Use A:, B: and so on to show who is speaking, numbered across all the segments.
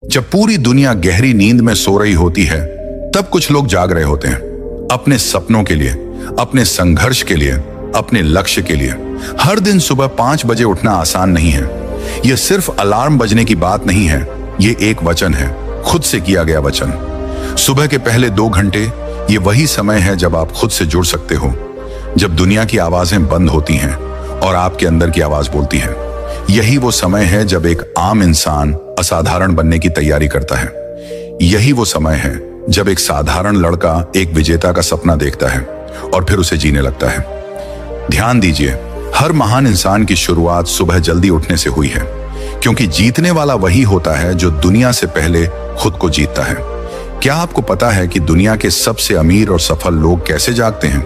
A: जब पूरी दुनिया गहरी नींद में सो रही होती है, तब कुछ लोग जाग रहे होते हैं, अपने सपनों के लिए, अपने संघर्ष के लिए, अपने लक्ष्य के लिए। हर दिन सुबह 5 बजे उठना आसान नहीं है। यह सिर्फ अलार्म बजने की बात नहीं है, ये एक वचन है, खुद से किया गया वचन। सुबह के पहले 2 घंटे ये वही समय है जब आप खुद से जुड़ सकते हो, जब दुनिया की आवाजें बंद होती हैं और आपके अंदर की आवाज बोलती है। यही वो समय है जब एक आम इंसान असाधारण बनने की तैयारी करता है। यही वो समय है जब एक साधारण लड़का एक विजेता का सपना देखता है और फिर उसे जीने लगता है। ध्यान दीजिए, हर महान इंसान की शुरुआत सुबह जल्दी उठने से हुई है, क्योंकि जीतने वाला वही होता है जो दुनिया से पहले खुद को जीतता है। क्या आपको पता है कि दुनिया के सबसे अमीर और सफल लोग कैसे जागते हैं?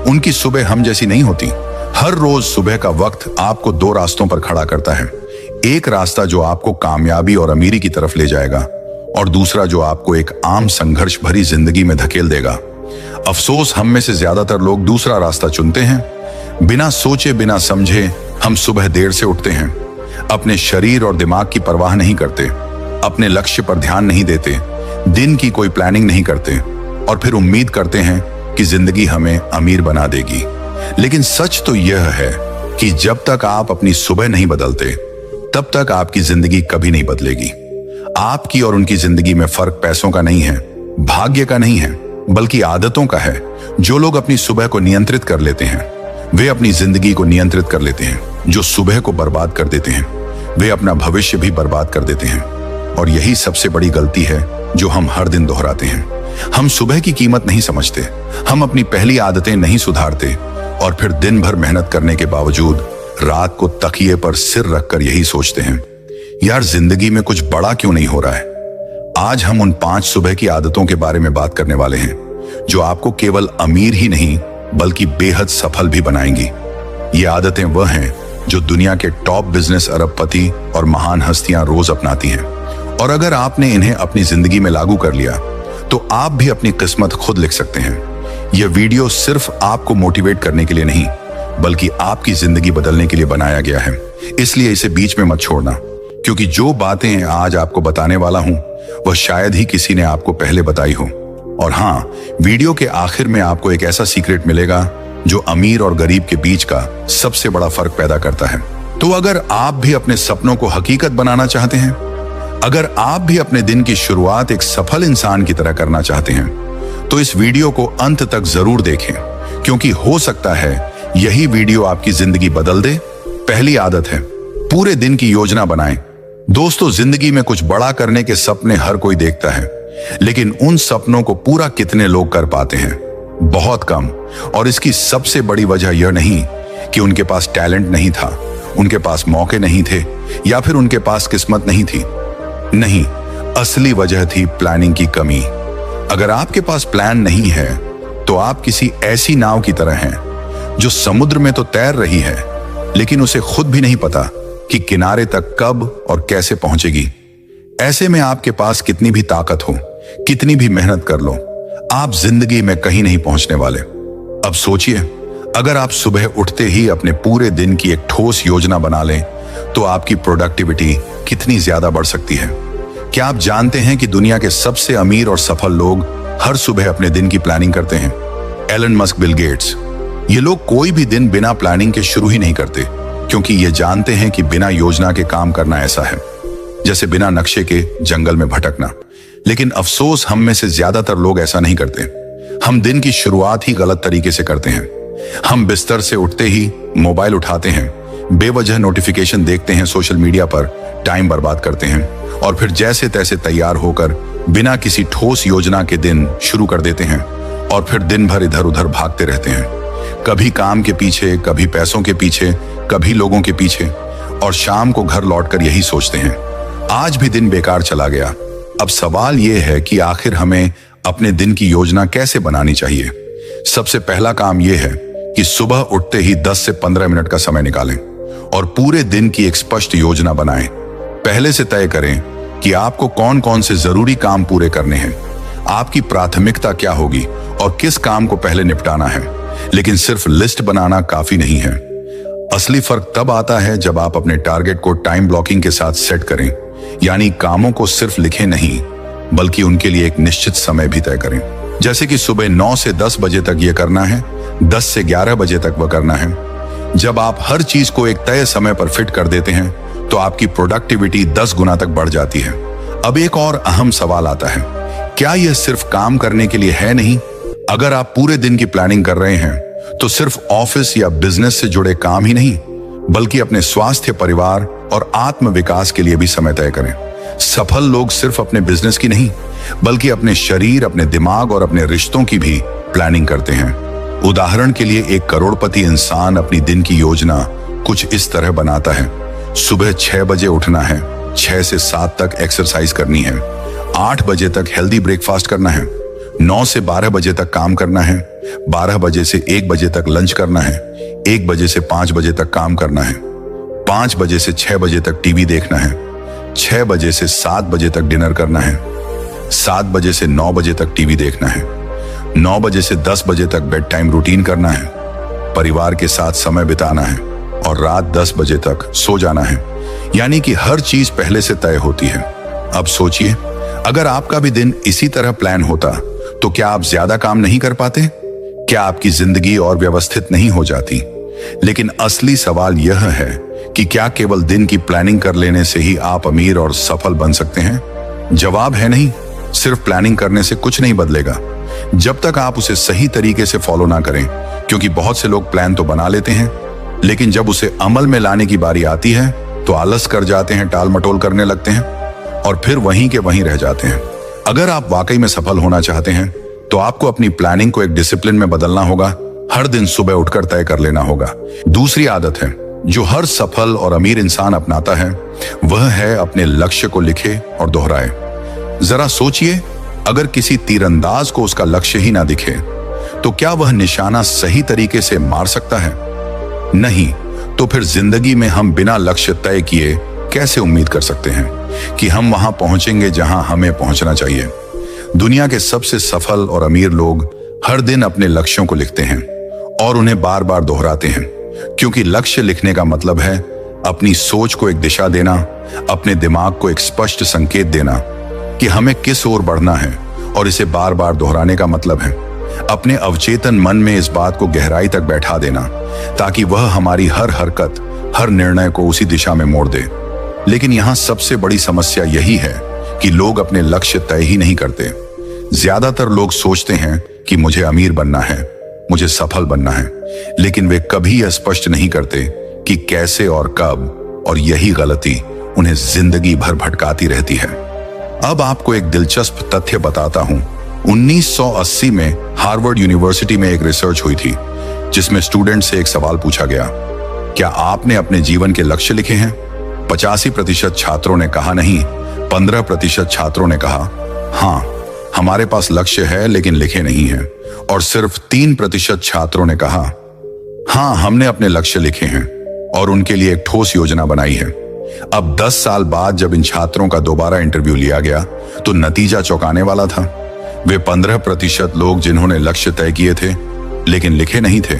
A: उनकी सुबह हम जैसी नहीं होती। हर रोज सुबह का वक्त आपको 2 रास्तों पर खड़ा करता है। एक रास्ता जो आपको कामयाबी और अमीरी की तरफ ले जाएगा, और दूसरा जो आपको एक आम संघर्ष भरी जिंदगी में धकेल देगा। अफसोस, हम में से ज्यादातर लोग दूसरा रास्ता चुनते हैं। बिना सोचे बिना समझे हम सुबह देर से उठते हैं, अपने शरीर और दिमाग की परवाह नहीं करते, अपने लक्ष्य पर ध्यान नहीं देते, दिन की कोई प्लानिंग नहीं करते, और फिर उम्मीद करते हैं कि जिंदगी हमें अमीर बना देगी। लेकिन सच तो यह है कि जब तक आप अपनी सुबह नहीं बदलते, तब तक आपकी जिंदगी कभी नहीं बदलेगी। आपकी और उनकी जिंदगी में फर्क पैसों का नहीं है, भाग्य का नहीं है, बल्कि आदतों का है। जो लोग अपनी सुबह को नियंत्रित कर लेते हैं, वे अपनी जिंदगी को नियंत्रित कर लेते हैं। जो सुबह को बर्बाद कर देते हैं, वे अपना भविष्य भी बर्बाद कर देते हैं। और यही सबसे बड़ी गलती है जो हम हर दिन दोहराते हैं। हम सुबह की कीमत नहीं समझते, हम अपनी पहली आदतें नहीं सुधारते, और फिर दिन भर मेहनत करने के बावजूद रात को तकिए पर सिर रखकर यही सोचते हैं, यार जिंदगी में कुछ बड़ा क्यों नहीं हो रहा है। आज हम उन 5 सुबह की आदतों के बारे में बात करने वाले हैं, जो आपको केवल अमीर ही नहीं बल्कि बेहद सफल भी बनाएंगी। ये आदतें वह हैं जो दुनिया के टॉप बिजनेस अरबपति और महान हस्तियां रोज अपनाती हैं। और अगर आपने इन्हें अपनी जिंदगी में लागू कर लिया, तो आप भी अपनी किस्मत खुद लिख सकते हैं। यह वीडियो सिर्फ आपको मोटिवेट करने के लिए नहीं, बल्कि आपकी जिंदगी बदलने के लिए बनाया गया है। इसलिए इसे बीच में मत छोड़ना, क्योंकि जो बातें आज आपको बताने वाला हूं, वह शायद ही किसी ने आपको पहले बताई हो। और हाँ, वीडियो के आखिर में आपको एक ऐसा सीक्रेट मिलेगा जो अमीर और गरीब के बीच का सबसे बड़ा फर्क पैदा करता है। तो अगर आप भी अपने सपनों को हकीकत बनाना चाहते हैं, अगर आप भी अपने दिन की शुरुआत एक सफल इंसान की तरह करना चाहते हैं, तो इस वीडियो को अंत तक जरूर देखें, क्योंकि हो सकता है यही वीडियो आपकी जिंदगी बदल दे। पहली आदत है, पूरे दिन की योजना बनाएं। दोस्तों, जिंदगी में कुछ बड़ा करने के सपने हर कोई देखता है, लेकिन उन सपनों को पूरा कितने लोग कर पाते हैं? बहुत कम। और इसकी सबसे बड़ी वजह यह नहीं कि उनके पास टैलेंट नहीं था, उनके पास मौके नहीं थे, या फिर उनके पास किस्मत नहीं थी। नहीं, असली वजह थी प्लानिंग की कमी। अगर आपके पास प्लान नहीं है, तो आप किसी ऐसी नाव की तरह हैं जो समुद्र में तो तैर रही है, लेकिन उसे खुद भी नहीं पता कि किनारे तक कब और कैसे पहुंचेगी। ऐसे में आपके पास कितनी भी ताकत हो, कितनी भी मेहनत कर लो, आप जिंदगी में कहीं नहीं पहुंचने वाले। अब सोचिए, अगर आप सुबह उठते ही अपने पूरे दिन की एक ठोस योजना बना लें, तो आपकी प्रोडक्टिविटी कितनी ज्यादा बढ़ सकती है। क्या आप जानते हैं कि दुनिया के सबसे अमीर और सफल लोग हर सुबह अपने दिन की प्लानिंग करते हैं? एलन मस्क, बिल गेट्स, ये लोग कोई भी दिन बिना प्लानिंग के शुरू ही नहीं करते, क्योंकि ये जानते हैं कि बिना योजना के काम करना ऐसा है जैसे बिना नक्शे के जंगल में भटकना। लेकिन अफसोस, हम में से ज्यादातर लोग ऐसा नहीं करते। हम दिन की शुरुआत ही गलत तरीके से करते हैं। हम बिस्तर से उठते ही मोबाइल उठाते हैं, बेवजह नोटिफिकेशन देखते हैं, सोशल मीडिया पर टाइम बर्बाद करते हैं, और फिर जैसे तैसे तैयार होकर बिना किसी ठोस योजना के दिन शुरू कर देते हैं, और फिर दिन भर इधर उधर भागते रहते हैं, कभी काम के पीछे, कभी पैसों के पीछे, कभी लोगों के पीछे, और शाम को घर लौटकर यही सोचते हैं, आज भी दिन बेकार चला गया। अब सवाल यह है कि आखिर हमें अपने दिन की योजना कैसे बनानी चाहिए? सबसे पहला काम यह है कि सुबह उठते ही 10 से 15 मिनट का समय निकालें और पूरे दिन की एक स्पष्ट योजना बनाएं। पहले से तय करें कि आपको कौन कौन से जरूरी काम पूरे करने हैं, आपकी प्राथमिकता क्या होगी और किस काम को पहले निपटाना है। लेकिन सिर्फ लिस्ट बनाना काफी नहीं है। असली फर्क तब आता है जब आप अपने टारगेट को टाइम ब्लॉकिंग के साथ सेट करें। यानी कामों को सिर्फ लिखें नहीं, बल्कि उनके लिए एक निश्चित समय भी तय करें। जैसे कि सुबह 9 से 10 बजे तक ये करना है, 10 से 11 बजे तक वह करना है। जब आप हर चीज को एक तय समय पर फिट कर देते हैं तो आपकी प्रोडक्टिविटी 10 गुना तक बढ़ जाती है। अब एक और अहम सवाल आता है, क्या यह सिर्फ काम करने के लिए है? नहीं। अगर आप पूरे दिन की प्लानिंग कर रहे हैं तो सिर्फ ऑफिस या बिजनेस से जुड़े काम ही नहीं, बल्कि अपने स्वास्थ्य, परिवार और आत्म विकास के लिए भी समय तय करें। सफल लोग सिर्फ अपने बिजनेस की नहीं, बल्कि अपने शरीर, अपने दिमाग और अपने रिश्तों की भी प्लानिंग करते हैं। उदाहरण के लिए, एक करोड़पति इंसान अपनी दिन की योजना कुछ इस तरह बनाता है। सुबह 6 बजे उठना है, 6 से 7 तक एक्सरसाइज करनी है, 8 बजे तक हेल्दी ब्रेकफास्ट करना है, 9 से 12 बजे तक काम करना है, 12 बजे से 1 बजे तक लंच करना है, 1 बजे से 5 बजे तक काम करना है, 5 बजे से 6 बजे तक टीवी देखना है, 6 बजे से 7 बजे तक डिनर करना है, 7 बजे से 9 बजे तक टीवी देखना है, 9 बजे से 10 बजे तक बेड टाइम रूटीन करना है, परिवार के साथ समय बिताना है और रात 10 बजे तक सो जाना है। यानी कि हर चीज पहले से तय होती है। अब सोचिए, अगर आपका भी दिन इसी तरह प्लान होता तो क्या आप ज्यादा काम नहीं कर पाते? क्या आपकी जिंदगी और व्यवस्थित नहीं हो जाती? लेकिन असली सवाल यह है कि क्या केवल दिन की प्लानिंग कर लेने से ही आप अमीर और सफल बन सकते हैं? जवाब है नहीं। सिर्फ प्लानिंग करने से कुछ नहीं बदलेगा जब तक आप उसे सही तरीके से फॉलो ना करें। क्योंकि बहुत से लोग प्लान तो बना लेते हैं, लेकिन जब उसे अमल में लाने की बारी आती है तो आलस कर जाते हैं, टाल मटोल करने लगते हैं और फिर वहीं के वहीं रह जाते हैं। अगर आप वाकई में सफल होना चाहते हैं तो आपको अपनी प्लानिंग को एक डिसिप्लिन में बदलना होगा। हर दिन सुबह उठकर तय कर लेना होगा। दूसरी आदत है जो हर सफल और अमीर इंसान अपनाता है, वह है अपने लक्ष्य को लिखे और दोहराए। जरा सोचिए, अगर किसी तीरंदाज को उसका लक्ष्य ही ना दिखे तो क्या वह निशाना सही तरीके से मार सकता है? नहीं। तो फिर जिंदगी में हम बिना लक्ष्य तय किए कैसे उम्मीद कर सकते हैं कि हम वहां पहुंचेंगे जहां हमें पहुंचना चाहिए? दुनिया के सबसे सफल और अमीर लोग हर दिन अपने लक्ष्यों को लिखते हैं और उन्हें बार बार दोहराते हैं, क्योंकि लक्ष्य लिखने का मतलब है अपनी सोच को एक दिशा देना, अपने दिमाग को एक स्पष्ट संकेत देना कि हमें किस ओर बढ़ना है। और इसे बार बार दोहराने का मतलब है अपने अवचेतन मन में इस बात को गहराई तक बैठा देना, ताकि वह हमारी हर हरकत, हर निर्णय को उसी दिशा में मोड़ दे। लेकिन यहां सबसे बड़ी समस्या यही है कि लोग अपने लक्ष्य तय ही नहीं करते। ज्यादातर लोग सोचते हैं कि मुझे अमीर बनना है, मुझे सफल बनना है, लेकिन वे कभी यह स्पष्ट नहीं करते कि कैसे और कब, और यही गलती उन्हें जिंदगी भर भटकाती रहती है। अब आपको एक दिलचस्प तथ्य बताता हूं। 1980 में हार्वर्ड यूनिवर्सिटी में एक रिसर्च हुई थी जिसमें स्टूडेंट से एक सवाल पूछा गया, क्या आपने अपने जीवन के लक्ष्य लिखे हैं? 85% छात्रों ने कहा नहीं, 15% छात्रों ने कहा हाँ, हमारे पास लक्ष्य है लेकिन लिखे नहीं हैं, और सिर्फ 3% छात्रों ने कहा हाँ, हमने अपने लक्ष्य लिखे हैं और उनके लिए एक ठोस योजना बनाई है। अब 10 साल बाद जब इन छात्रों का दोबारा इंटरव्यू लिया गया तो नतीजा चौंकाने वाला था। वे 15% लोग जिन्होंने लक्ष्य तय किए थे लेकिन लिखे नहीं थे,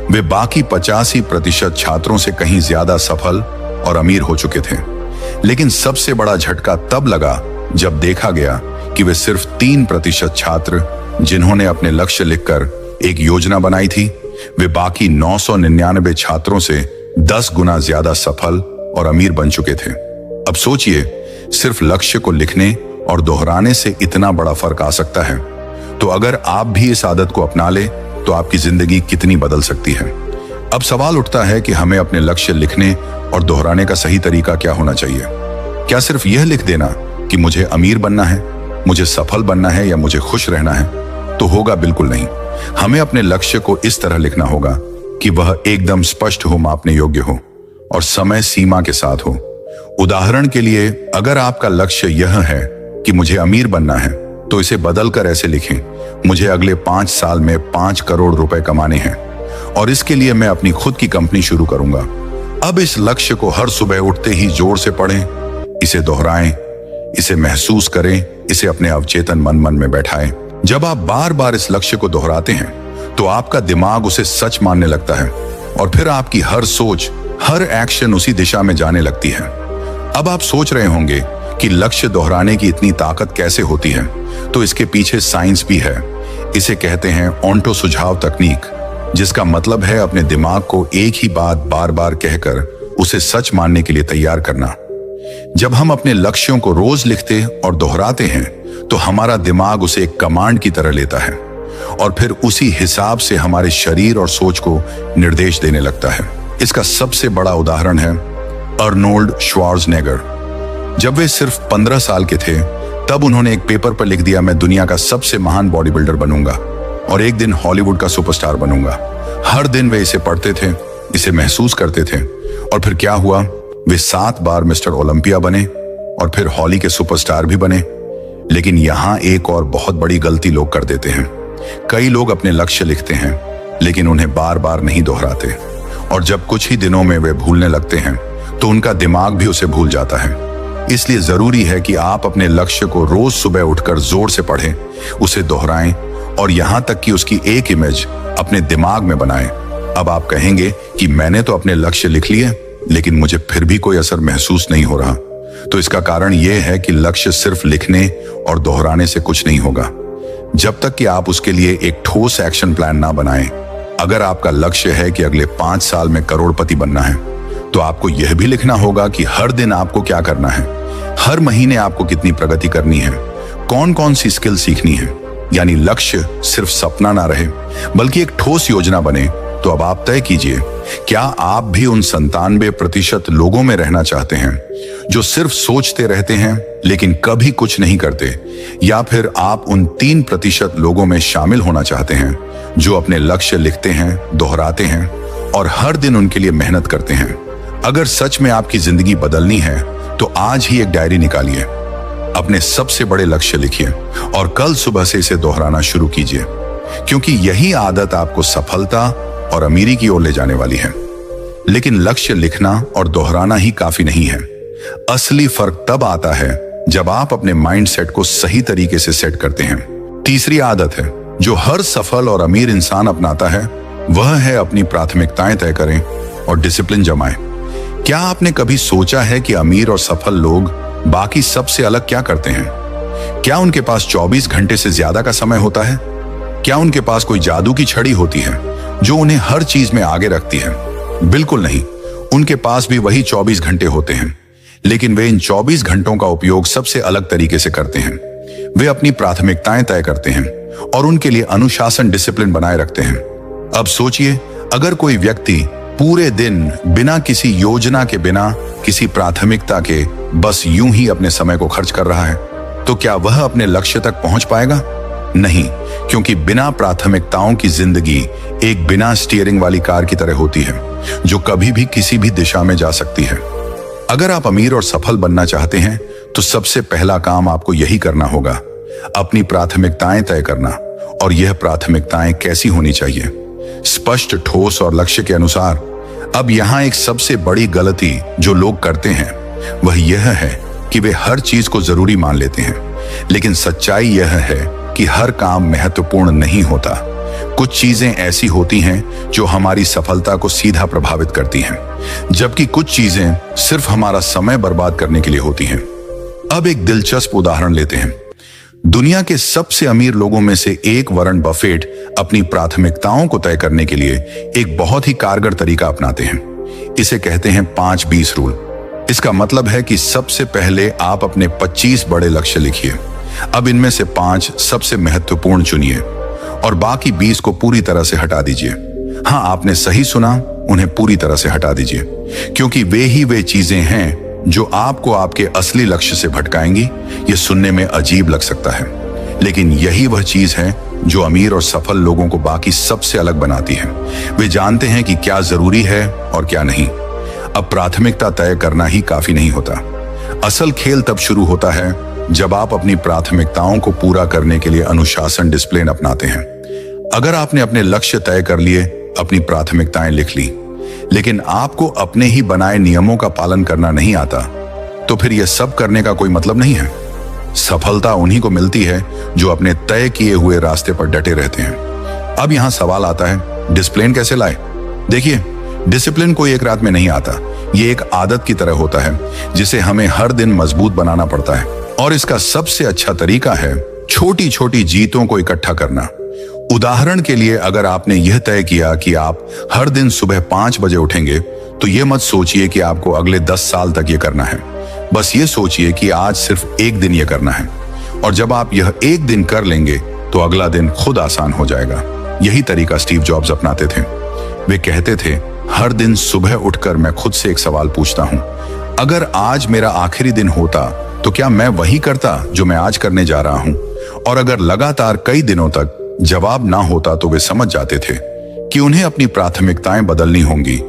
A: वे बाकी 85% छात्रों से कहीं ज्यादा सफल और अमीर हो चुके थे। लेकिन सबसे बड़ा झटका तब लगा जब देखा गया कि वे सिर्फ 3% छात्र जिन्होंने अपने लक्ष्य लिखकर एक योजना बनाई थी, वे बाकी 999 छात्रों से 10 गुना ज्यादा सफल और अमीर बन चुके थे। अब सोचिए, सिर्फ लक्ष्य को लिखने और दोहराने से इतना बड़ा फर्क आ सकता है। तो अगर आप भी इस आदत को अपना ले तो आपकी जिंदगी कितनी बदल सकती है। अब सवाल उठता है कि हमें अपने लक्ष्य लिखने और दोहराने का सही तरीका क्या होना चाहिए? क्या सिर्फ यह लिख देना कि मुझे अमीर बनना है, मुझे सफल बनना है या मुझे खुश रहना है? तो होगा बिल्कुल नहीं। हमें अपने लक्ष्य को इस तरह लिखना होगा कि वह एकदम स्पष्ट हो, मापने योग्य हो और समय सीमा के साथ हो। उदाहरण के लिए, अगर आपका लक्ष्य यह है कि मुझे अमीर बनना है, तो इसे बदलकर ऐसे लिखें, मुझे अगले 5 साल में 5 करोड़ रुपए कमाने हैं और इसके लिए मैं अपनी खुद की कंपनी शुरू करूंगा। अब इस लक्ष्य को हर सुबह उठते ही जोर से पढ़ें, इसे दोहराएं, इसे महसूस करें, इसे अपने अवचेतन मन में बैठाएं। जब आप बार बार इस लक्ष्य को दोहराते हैं तो आपका दिमाग उसे सच मानने लगता है और फिर आपकी हर सोच, हर एक्शन उसी दिशा में जाने लगती है। अब आप सोच रहे होंगे कि लक्ष्य दोहराने की इतनी ताकत कैसे होती है, तो इसके पीछे साइंस भी है। इसे कहते हैं ऑन्टो सुझाव तकनीक, जिसका मतलब है अपने दिमाग को एक ही बात बार बार कहकर उसे सच मानने के लिए तैयार करना। जब हम अपने लक्ष्यों को रोज लिखते और दोहराते हैं तो हमारा दिमाग उसे एक कमांड की तरह लेता है और फिर उसी हिसाब से हमारे शरीर और सोच को निर्देश देने लगता है। इसका सबसे बड़ा उदाहरण है अर्नोल्ड श्वार्ज़नेगर। जब वे सिर्फ 15 साल के थे तब उन्होंने एक पेपर पर लिख दिया, मैं दुनिया का सबसे महान बॉडी बिल्डर बनूंगा और एक दिन हॉलीवुड का सुपरस्टार बनूंगा। हर दिन वे इसे पढ़ते थे, इसे महसूस करते थे और फिर क्या हुआ, वे 7 बार मिस्टर ओलंपिया बने और फिर हॉली के सुपरस्टार भी बने। लेकिन यहां एक और बहुत बड़ी गलती लोग कर देते हैं। कई लोग अपने लक्ष्य लिखते हैं लेकिन उन्हें बार बार नहीं दोहराते और जब कुछ ही दिनों में वे भूलने लगते हैं तो उनका दिमाग भी उसे भूल जाता है। इसलिए जरूरी है कि आप अपने लक्ष्य को रोज सुबह उठकर जोर से पढ़ें, उसे दोहराएं और यहां तक कि उसकी एक इमेज अपने दिमाग में बनाएं। अब आप कहेंगे कि मैंने तो अपने लक्ष्य लिख लिए लेकिन मुझे फिर भी कोई असर महसूस नहीं हो रहा। तो इसका कारण यह है कि लक्ष्य सिर्फ लिखने और दोहराने से कुछ नहीं होगा, जब तक कि आप उसके लिए एक ठोस एक्शन प्लान ना बनाएं। अगर आपका लक्ष्य है कि अगले 5 साल में करोड़पति बनना है, तो आपको यह भी लिखना होगा कि हर दिन आपको क्या करना है, हर महीने आपको कितनी प्रगति करनी है, कौन कौन सी स्किल सीखनी है। यानी लक्ष्य सिर्फ सपना ना रहे बल्कि एक ठोस योजना बने। तो अब आप तय कीजिए, क्या आप भी उन 97% लोगों में रहना चाहते हैं जो सिर्फ सोचते रहते हैं लेकिन कभी कुछ नहीं करते, या फिर आप उन 3% लोगों में शामिल होना चाहते हैं जो अपने लक्ष्य लिखते हैं, दोहराते हैं और हर दिन उनके लिए मेहनत करते हैं। अगर सच में आपकी जिंदगी बदलनी है तो आज ही एक डायरी निकालिए, अपने सबसे बड़े लक्ष्य लिखिए और कल सुबह से इसे दोहराना शुरू कीजिए, क्योंकि यही आदत आपको सफलता और अमीरी की ओर ले जाने वाली है। लेकिन लक्ष्य लिखना और दोहराना ही काफी नहीं है। असली फर्क तब आता है जब आप अपने माइंडसेट को सही तरीके से सेट करते हैं। तीसरी आदत है जो हर सफल और अमीर इंसान अपनाता है, वह है अपनी प्राथमिकताएं तय करें और डिसिप्लिन जमाएं। क्या आपने कभी सोचा है कि अमीर और सफल लोग बाकी सबसे अलग क्या करते हैं? क्या उनके पास 24 घंटे से ज्यादा का समय होता है? क्या उनके पास कोई जादू की छड़ी होती है जो उन्हें हर चीज में आगे रखती है? बिल्कुल नहीं। उनके पास भी वही 24 घंटे होते हैं, लेकिन वे इन 24 घंटों का उपयोग सबसे अलग तरीके से करते हैं। वे अपनी प्राथमिकताएं तय करते हैं और उनके लिए अनुशासन, डिसिप्लिन बनाए रखते हैं। अब सोचिए, अगर कोई व्यक्ति पूरे दिन बिना किसी योजना के, बिना किसी प्राथमिकता के बस यूं ही अपने समय को खर्च कर रहा है, तो क्या वह अपने लक्ष्य तक पहुंच पाएगा? नहीं, क्योंकि बिना प्राथमिकताओं की जिंदगी एक बिना स्टीयरिंग वाली कार की तरह होती है जो कभी भी किसी भी दिशा में जा सकती है। अगर आप अमीर और सफल बनना चाहते हैं तो सबसे पहला काम आपको यही करना होगा, अपनी प्राथमिकताएं तय करना। और यह प्राथमिकताएं कैसी होनी चाहिए? स्पष्ट, ठोस और लक्ष्य के अनुसार। अब यहां एक सबसे बड़ी गलती जो लोग करते हैं वह यह है कि वे हर चीज को जरूरी मान लेते हैं, लेकिन सच्चाई यह है कि हर काम महत्वपूर्ण नहीं होता। कुछ चीजें ऐसी होती हैं जो हमारी सफलता को सीधा प्रभावित करती हैं, जबकि कुछ चीजें सिर्फ हमारा समय बर्बाद करने के लिए होती हैं। अब एक दिलचस्प उदाहरण लेते हैं। दुनिया के सबसे अमीर लोगों में से एक वॉरेन बफेट अपनी प्राथमिकताओं को तय करने के लिए एक बहुत ही कारगर तरीका अपनाते हैं। इसे कहते हैं 5-20 रूल। इसका मतलब है कि सबसे पहले आप अपने 25 बड़े लक्ष्य लिखिए। अब इनमें से 5 सबसे महत्वपूर्ण चुनिए और बाकी 20 को पूरी तरह से हटा दीजिए। हाँ, आपने सही सुना, उन्हें पूरी तरह से हटा दीजिए, क्योंकि वे चीजें हैं जो आपको आपके असली लक्ष्य से भटकाएंगी। ये सुनने में अजीब लग सकता है, लेकिन यही वह चीज है जो अमीर और सफल लोगों को बाकी सबसे अलग बनाती है। वे जानते हैं कि क्या जरूरी है और क्या नहीं। अब प्राथमिकता तय करना ही काफी नहीं होता। असल खेल तब शुरू होता है जब आप अपनी प्राथमिकताओं को पूरा करने के लिए अनुशासन, डिसिप्लिन अपनाते हैं। अगर आपने अपने लक्ष्य तय कर लिए, अपनी प्राथमिकताएं लिख ली, लेकिन आपको अपने ही बनाए नियमों का पालन करना नहीं आता, तो फिर यह सब करने का कोई मतलब नहीं है। सफलता उन्हीं को मिलती है जो अपने तय किए हुए रास्ते पर डटे रहते हैं। अब यहां सवाल आता है, डिसिप्लिन कैसे लाए? देखिए, डिसिप्लिन कोई एक रात में नहीं आता, ये एक आदत की तरह होता है जिसे हमें हर दिन मजबूत बनाना पड़ता है। और इसका सबसे अच्छा तरीका है छोटी छोटी जीतों को इकट्ठा करना। उदाहरण के लिए, अगर आपने यह तय किया कि आप हर दिन सुबह 5 बजे उठेंगे, तो यह मत सोचिए कि आपको अगले 10 साल तक यह करना है। बस ये सोचिए कि आज सिर्फ एक दिन यह करना है, और जब आप यह एक दिन कर लेंगे तो अगला दिन खुद आसान हो जाएगा। यही तरीका स्टीव जॉब्स अपनाते थे। वे कहते थे, हर दिन सुबह उठकर मैं खुद से एक सवाल पूछता हूं, अगर आज मेरा आखिरी दिन होता तो क्या मैं वही करता जो मैं आज करने जा रहा हूं। और अगर लगातार कई दिनों तक जवाब ना होता तो वे समझ जाते थे कि उन्हें अपनी प्राथमिकताएं बदलनी होंगी।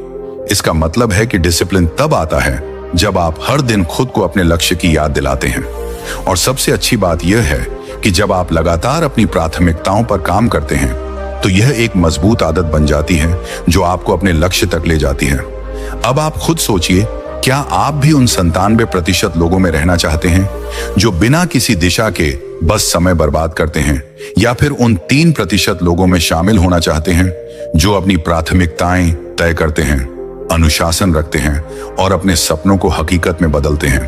A: इसका मतलब है कि डिसिप्लिन तब आता है जब आप हर दिन खुद को अपने लक्ष्य की याद दिलाते हैं। और सबसे अच्छी बात यह है कि जब आप लगातार अपनी प्राथमिकताओं पर काम करते हैं तो यह एक मजबूत आदत बन जाती है जो आपको अपने लक्ष्य तक ले जाती है। अब आप खुद सोचिए, क्या आप भी उन 97% लोगों में रहना चाहते हैं जो बिना किसी दिशा के बस समय बर्बाद करते हैं, या फिर उन 3% लोगों में शामिल होना चाहते हैं जो अपनी प्राथमिकताएं तय करते हैं, अनुशासन रखते हैं और अपने सपनों को हकीकत में बदलते हैं?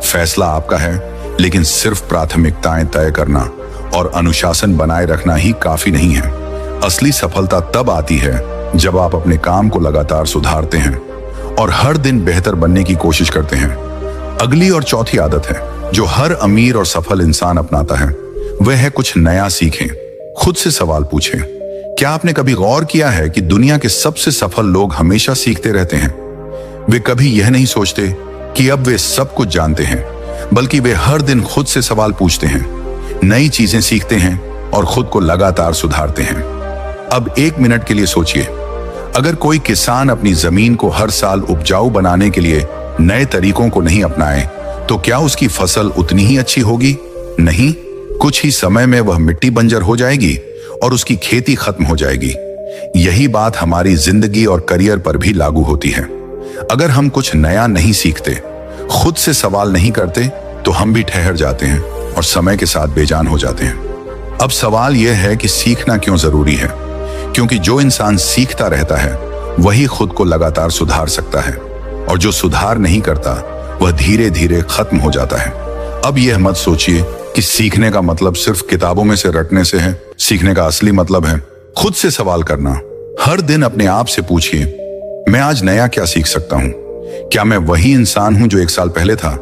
A: फैसला आपका है, लेकिन सिर्फ प्राथमिकताएं तय करना और अनुशासन बनाए रखना ही काफी नहीं है। असली सफलता तब आती है जब आप अपने काम को लगातार सुधारते हैं और हर दिन बेहतर बनने की कोशिश करते हैं। अगली और चौथी आदत है जो हर अमीर और सफल इंसान अपनाता है, वह है कुछ नया सीखें। खुद से सवाल पूछें, क्या आपने कभी गौर किया है कि दुनिया के सबसे सफल लोग हमेशा सीखते रहते हैं? वे कभी यह नहीं सोचते कि अब वे सब कुछ जानते हैं, बल्कि वे हर दिन खुद से सवाल पूछते हैं, नई चीजें सीखते हैं और खुद को लगातार सुधारते हैं। अब 1 मिनट के लिए सोचिए, अगर कोई किसान अपनी जमीन को हर साल उपजाऊ बनाने के लिए नए तरीकों को नहीं अपनाए तो क्या उसकी फसल उतनी ही अच्छी होगी? नहीं, कुछ ही समय में वह मिट्टी बंजर हो जाएगी और उसकी खेती खत्म हो जाएगी। यही बात हमारी जिंदगी और करियर पर भी लागू होती है। अगर हम कुछ नया नहीं सीखते, खुद से सवाल नहीं करते, तो हम भी ठहर जाते हैं और समय के साथ बेजान हो जाते हैं। अब सवाल यह है कि सीखना क्यों जरूरी है? क्योंकि जो इंसान सीखता रहता है वही खुद को लगातार सुधार सकता है, और जो सुधार नहीं करता वह धीरे धीरे खत्म हो जाता है। अब यह मत सोचिए कि सीखने का मतलब सिर्फ किताबों में से रटने से है। सीखने का असली मतलब है खुद से सवाल करना। हर दिन अपने आप से पूछिए, मैं आज नया क्या सीख सकता हूं? क्या मैं वही इंसान हूं जो 1 साल पहले था?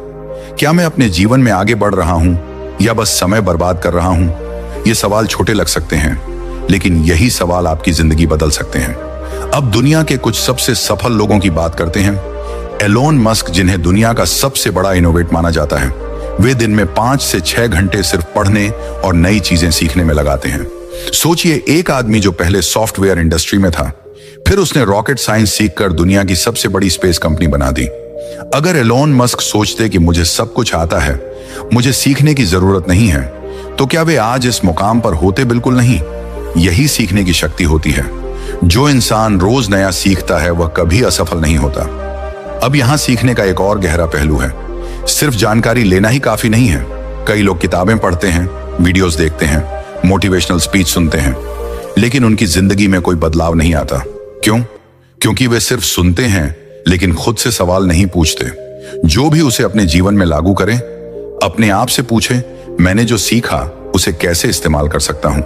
A: क्या मैं अपने जीवन में आगे बढ़ रहा हूं या बस समय बर्बाद कर रहा हूं? ये सवाल छोटे लग सकते हैं, लेकिन यही सवाल आपकी जिंदगी बदल सकते हैं। अब दुनिया के कुछ सबसे सफल लोगों की बात करते हैं। एलोन मस्क, जिन्हें दुनिया का सबसे बड़ा इनोवेट माना जाता है, वे दिन में 5 से 6 घंटे सिर्फ पढ़ने और नई चीजें सीखने में लगाते हैं। सोचिए, एक आदमी जो पहले सॉफ्टवेयर इंडस्ट्री में था, फिर उसने रॉकेट साइंस सीखकर दुनिया की सबसे बड़ी स्पेस कंपनी बना दी। अगर एलोन मस्क सोचते कि मुझे सब कुछ आता है, मुझे सीखने की जरूरत नहीं है, तो क्या वे आज इस मुकाम पर होते? बिल्कुल नहीं। यही सीखने की शक्ति होती है। जो इंसान रोज नया सीखता है वह कभी असफल नहीं होता। अब यहां सीखने का एक और गहरा पहलू है। सिर्फ जानकारी लेना ही काफी नहीं है। कई लोग किताबें पढ़ते हैं, वीडियोस देखते हैं, मोटिवेशनल स्पीच सुनते हैं, लेकिन उनकी जिंदगी में कोई बदलाव नहीं आता। क्यों? क्योंकि वे सिर्फ सुनते हैं लेकिन खुद से सवाल नहीं पूछते। जो भी उसे अपने जीवन में लागू करें, अपने आप से पूछे, मैंने जो सीखा उसे कैसे इस्तेमाल कर सकता हूं?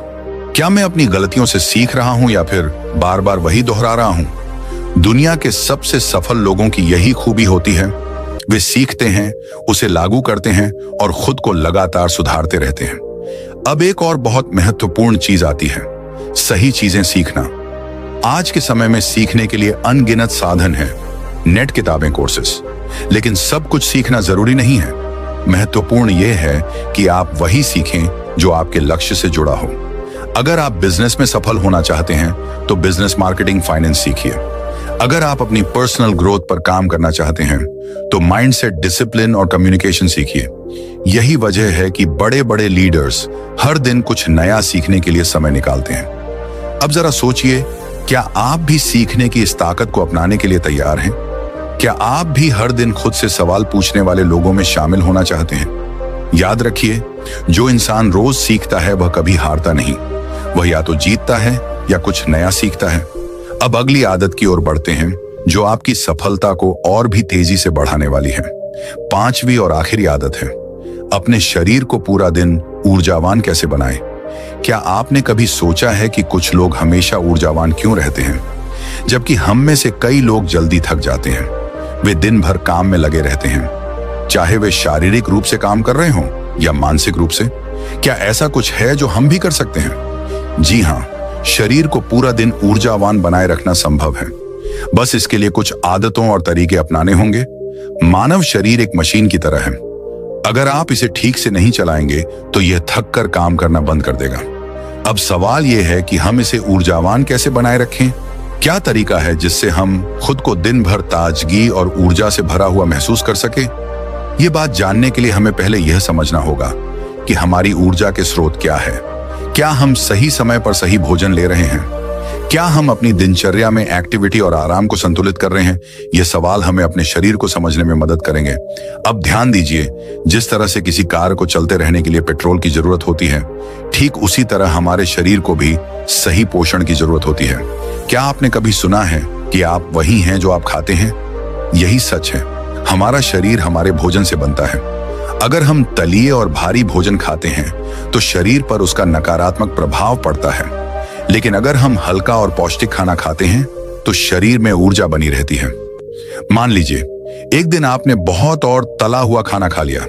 A: क्या मैं अपनी गलतियों से सीख रहा हूं या फिर बार बार वही दोहरा रहा हूं? दुनिया के सबसे सफल लोगों की यही खूबी होती है, वे सीखते हैं, उसे लागू करते हैं और खुद को लगातार सुधारते रहते हैं। अब एक और बहुत महत्वपूर्ण चीज आती है, सही चीजें सीखना। आज के समय में सीखने के लिए अनगिनत साधन हैं, नेट, किताबें, कोर्सेस, लेकिन सब कुछ सीखना जरूरी नहीं है। महत्वपूर्ण यह है कि आप वही सीखें जो आपके लक्ष्य से जुड़ा हो। अगर आप बिजनेस में सफल होना चाहते हैं तो बिजनेस मार्केटिंग, फाइनेंस सीखिए। अगर आप अपनी पर्सनल ग्रोथ पर काम करना चाहते हैं तो माइंडसेट, डिसिप्लिन और कम्युनिकेशन सीखिए। यही वजह है कि बड़े बड़े लीडर्स हर दिन कुछ नया सीखने के लिए समय निकालते हैं। अब जरा सोचिए, क्या आप भी सीखने की इस ताकत को अपनाने के लिए तैयार हैं? क्या आप भी हर दिन खुद से सवाल पूछने वाले लोगों में शामिल होना चाहते हैं? याद रखिए, जो इंसान रोज सीखता है वह कभी हारता नहीं। वह या तो जीतता है या कुछ नया सीखता है। अब अगली आदत की ओर बढ़ते हैं, जो आपकी सफलता को और भी तेजी से बढ़ाने वाली है। पांचवी और आखिरी आदत है, अपने शरीर को पूरा दिन ऊर्जावान कैसे बनाएं। क्या आपने कभी सोचा है कि कुछ लोग हमेशा ऊर्जावान क्यों रहते हैं, जबकि हम में से कई लोग जल्दी थक जाते हैं। वे दिन भर काम में लगे रहते हैं, चाहे वे शारीरिक रूप से काम कर रहे हों या मानसिक रूप से। क्या ऐसा कुछ है जो हम भी कर सकते हैं? जी हाँ, शरीर को पूरा दिन ऊर्जावान बनाए रखना संभव है। बस इसके लिए कुछ आदतों और तरीके अपनाने होंगे। मानव शरीर एक मशीन की तरह है। अगर आप इसे ठीक से नहीं चलाएंगे तो यह थक कर काम करना बंद कर देगा। अब सवाल यह है कि हम इसे ऊर्जावान कैसे बनाए रखें। क्या तरीका है जिससे हम खुद को दिन भर ताजगी और ऊर्जा से भरा हुआ महसूस कर सके? ये बात जानने के लिए हमें पहले यह समझना होगा कि हमारी ऊर्जा के स्रोत क्या है। क्या हम सही समय पर सही भोजन ले रहे हैं? क्या हम अपनी दिनचर्या में एक्टिविटी और आराम को संतुलित कर रहे हैं? ये सवाल हमें अपने शरीर को समझने में मदद करेंगे। अब ध्यान दीजिए, जिस तरह से किसी कार को चलते रहने के लिए पेट्रोल की जरूरत होती है, ठीक उसी तरह हमारे शरीर को भी सही पोषण की जरूरत होती है। क्या आपने कभी सुना है कि आप वही हैं जो आप खाते हैं? यही सच है। हमारा शरीर हमारे भोजन से बनता है। अगर हम तलिए और भारी भोजन खाते हैं तो शरीर पर उसका नकारात्मक प्रभाव पड़ता है, लेकिन अगर हम हल्का और पौष्टिक खाना खाते हैं तो शरीर में ऊर्जा बनी रहती है। मान लीजिए एक दिन आपने बहुत और तला हुआ खाना खा लिया।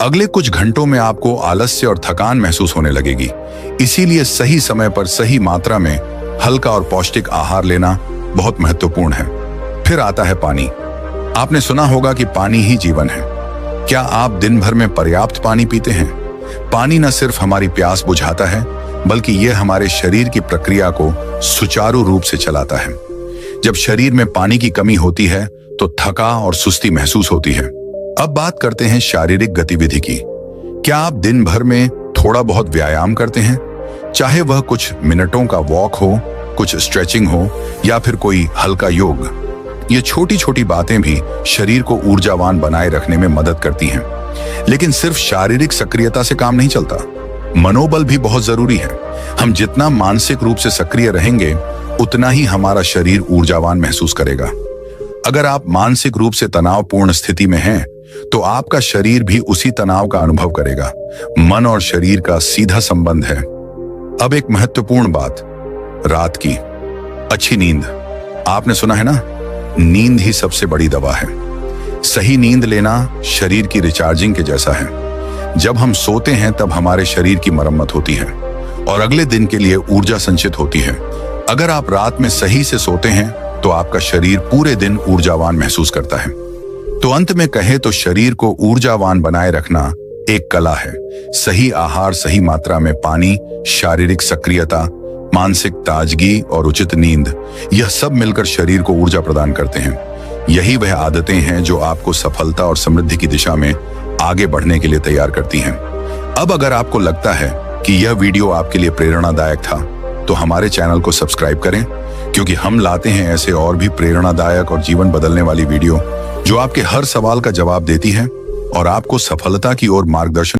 A: अगले कुछ घंटों में आपको आलस्य और थकान महसूस होने लगेगी। इसीलिए सही समय पर सही मात्रा में हल्का और पौष्टिक आहार लेना बहुत महत्वपूर्ण है। फिर आता है पानी। आपने सुना होगा कि पानी ही जीवन है। क्या आप दिन भर में पर्याप्त पानी पीते हैं? पानी न सिर्फ हमारी प्यास बुझाता है, बल्कि यह हमारे शरीर की प्रक्रिया को सुचारू रूप से चलाता है। जब शरीर में पानी की कमी होती है तो थका और सुस्ती महसूस होती है। अब बात करते हैं शारीरिक गतिविधि की। क्या आप दिन भर में थोड़ा बहुत व्यायाम करते हैं? चाहे वह कुछ मिनटों का वॉक हो, कुछ स्ट्रेचिंग हो या फिर कोई हल्का योग। ये छोटी छोटी बातें भी शरीर को ऊर्जावान बनाए रखने में मदद करती हैं। लेकिन सिर्फ शारीरिक सक्रियता से काम नहीं चलता, मनोबल भी बहुत जरूरी है। हम जितना मानसिक रूप से सक्रिय रहेंगे, उतना ही हमारा शरीर ऊर्जावान महसूस करेगा। अगर आप मानसिक रूप से तनावपूर्ण स्थिति में हैं, तो आपका शरीर भी उसी तनाव का अनुभव करेगा। मन और शरीर का सीधा संबंध है। अब एक महत्वपूर्ण बात, रात की अच्छी नींद। आपने सुना है ना, नींद ही सबसे बड़ी दवा है। सही नींद लेना शरीर की रिचार्जिंग के जैसा है। जब हम सोते हैं तब हमारे शरीर की मरम्मत होती है और अगले दिन के लिए ऊर्जा संचित होती है। अगर आप रात में सही से सोते हैं तो आपका शरीर पूरे दिन ऊर्जावान महसूस करता है। तो अंत में कहे तो शरीर को ऊर्जावान बनाए रखना एक कला है। सही आहार, सही मात्रा में पानी, शारीरिक सक्रियता, मानसिक ताजगी और उचित नींद, यह सब मिलकर शरीर को ऊर्जा प्रदान करते हैं। यही वह आदतें हैं जो आपको सफलता और समृद्धि की दिशा में आगे बढ़ने के लिए तैयार करती हैं। अब अगर आपको लगता है कि यह वीडियो आपके लिए प्रेरणादायक था, तो हमारे चैनल को सब्सक्राइब करें, क्योंकि हम लाते हैं ऐसे और भी प्रेरणादायक और जीवन बदलने वाली वीडियो जो आपके हर सवाल का जवाब देती है और आपको सफलता की ओर मार्गदर्शन